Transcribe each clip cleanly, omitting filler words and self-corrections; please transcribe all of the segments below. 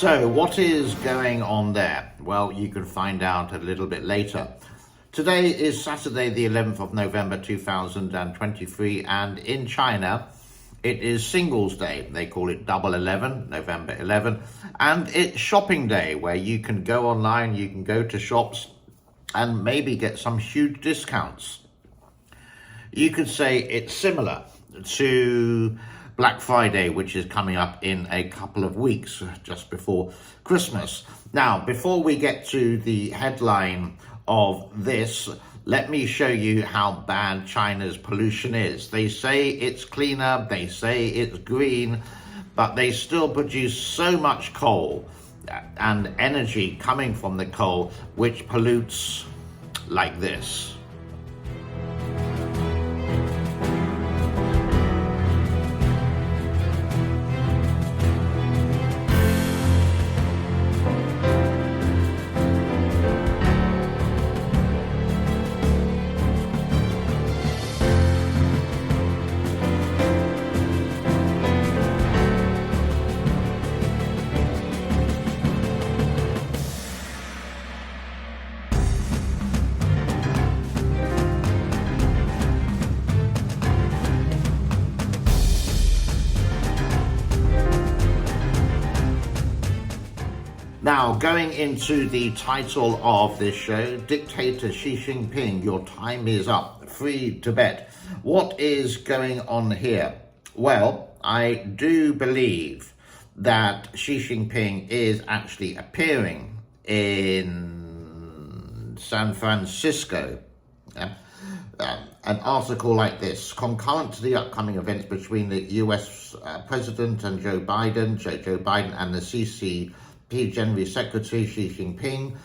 So what is going on there? Well, you can find out a little bit later. Today is Saturday, the 11th of November 2023, and in China, it is Singles Day. They call it Double 11, November 11, and it's shopping day where you can go online, you can go to shops and maybe get some huge discounts. You could say it's similar to Black Friday, which is coming up in a couple of weeks, just before Christmas. Now, before we get to the headline of this, let me show you how bad China's pollution is. They say it's cleaner, they say it's green, but they still produce so much coal and energy coming from the coal, which pollutes like this. Now, going into the title of this show, Dictator Xi Jinping, your time is up, free Tibet. What is going on here? Well, I do believe that Xi Jinping is actually appearing in San Francisco. An article like this: concurrent to the upcoming events between the US President and Joe Biden and the CCP General Secretary Xi Jinping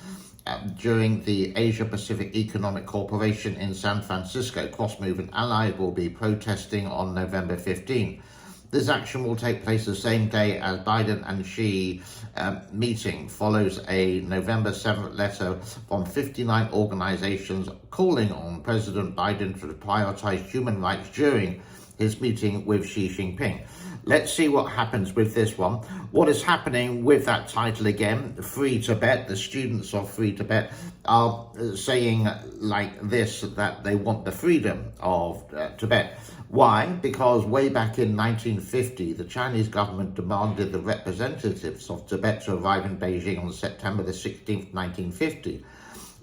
during the Asia-Pacific Economic Cooperation in San Francisco. Cross-movement allies will be protesting on November 15. This action will take place the same day as Biden and Xi meeting, follows a November 7th letter from 59 organizations calling on President Biden to prioritize human rights during his meeting with Xi Jinping. Let's see what happens with this one. What is happening with that title again, Free Tibet? The students of Free Tibet are saying like this, that they want the freedom of Tibet. Why? Because way back in 1950, the Chinese government demanded the representatives of Tibet to arrive in Beijing on September the 16th, 1950.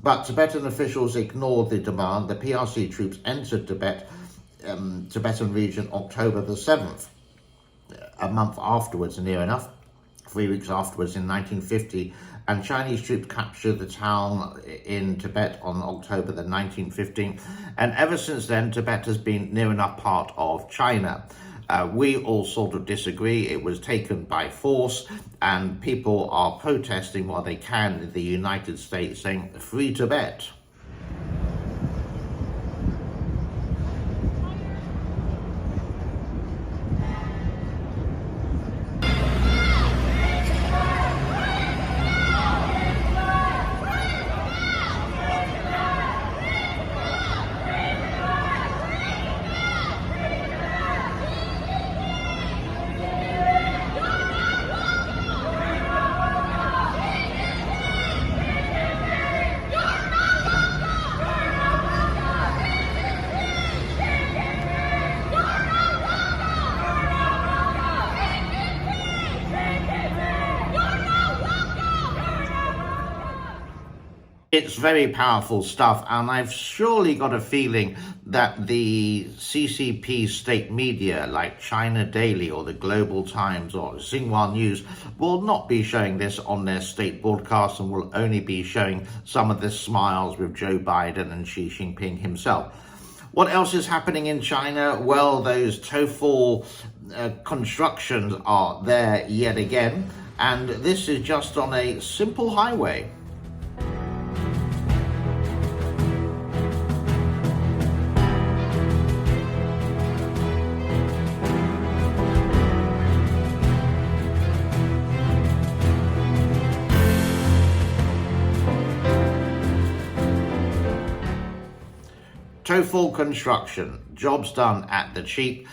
But Tibetan officials ignored the demand. The PRC troops entered Tibetan region October the 7th. A month afterwards, near enough, 3 weeks afterwards in 1950, and Chinese troops captured the town in Tibet on October the 1915. And ever since then, Tibet has been near enough part of China. We all sort of disagree. It was taken by force, and people are protesting while they can in the United States, saying, free Tibet. It's very powerful stuff, and I've surely got a feeling that the CCP state media like China Daily or the Global Times or Xinhua News will not be showing this on their state broadcasts and will only be showing some of the smiles with Joe Biden and Xi Jinping himself. What else is happening in China? Well, those TOEFL constructions are there yet again, and this is just on a simple highway. TOEFL construction, jobs done at the cheap.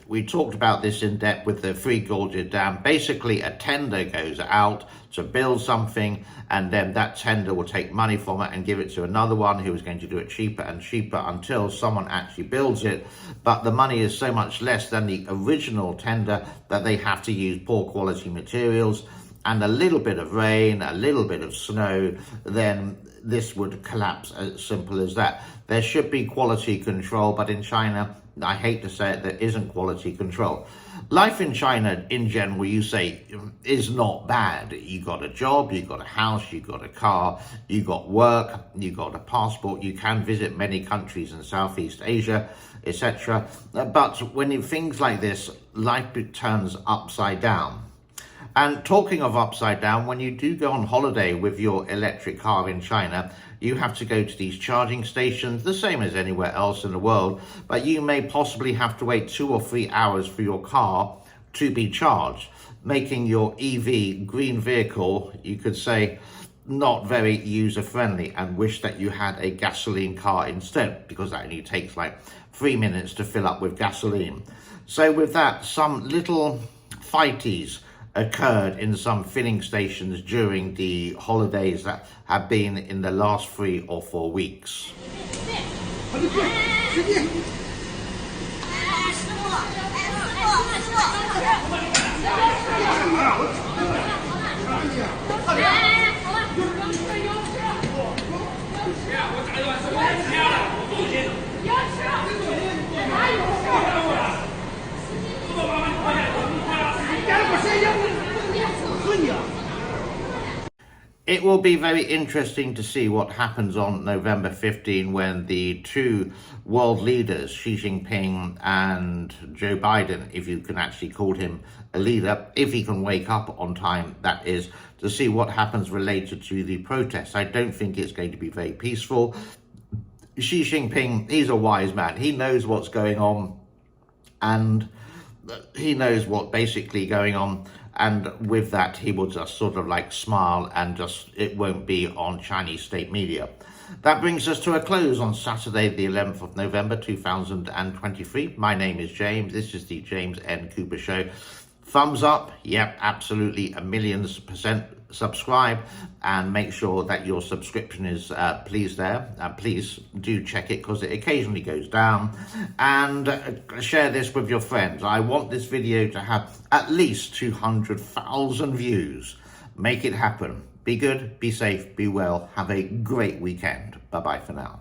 We talked about this in depth with the Three Gorges Dam. Basically, a tender goes out to build something, and then that tender will take money from it and give it to another one who is going to do it cheaper and cheaper until someone actually builds it. But the money is so much less than the original tender that they have to use poor quality materials, and a little bit of rain, a little bit of snow, then this would collapse, as simple as that. There should be quality control, but in China, I hate to say it, there isn't quality control. Life in China, in general, you say, is not bad. You got a job, you got a house, you got a car, you got work, you got a passport, you can visit many countries in Southeast Asia, etc. But when in things like this, life turns upside down. And talking of upside down, when you do go on holiday with your electric car in China, you have to go to these charging stations, the same as anywhere else in the world, but you may possibly have to wait 2 or 3 hours for your car to be charged, making your EV green vehicle, you could say, not very user-friendly, and wish that you had a gasoline car instead, because that only takes like 3 minutes to fill up with gasoline. So with that, some little fighties occurred in some filling stations during the holidays that have been in the last 3 or 4 weeks. It will be very interesting to see what happens on November 15 when the two world leaders, Xi Jinping and Joe Biden, if you can actually call him a leader, if he can wake up on time, that is, to see what happens related to the protests. I don't think it's going to be very peaceful. Xi Jinping, he's a wise man. He knows what's going on, and he knows what basically going on. And with that, he will just sort of like smile, and just it won't be on Chinese state media. That brings us to a close on Saturday, the 11th of November, 2023. My name is James. This is the James N. Cooper Show. Thumbs up. Yep, absolutely. 1,000,000% subscribe, and make sure that your subscription is please there. Please do check it, because it occasionally goes down. And share this with your friends. I want this video to have at least 200,000 views. Make it happen. Be good, be safe, be well. Have a great weekend. Bye-bye for now.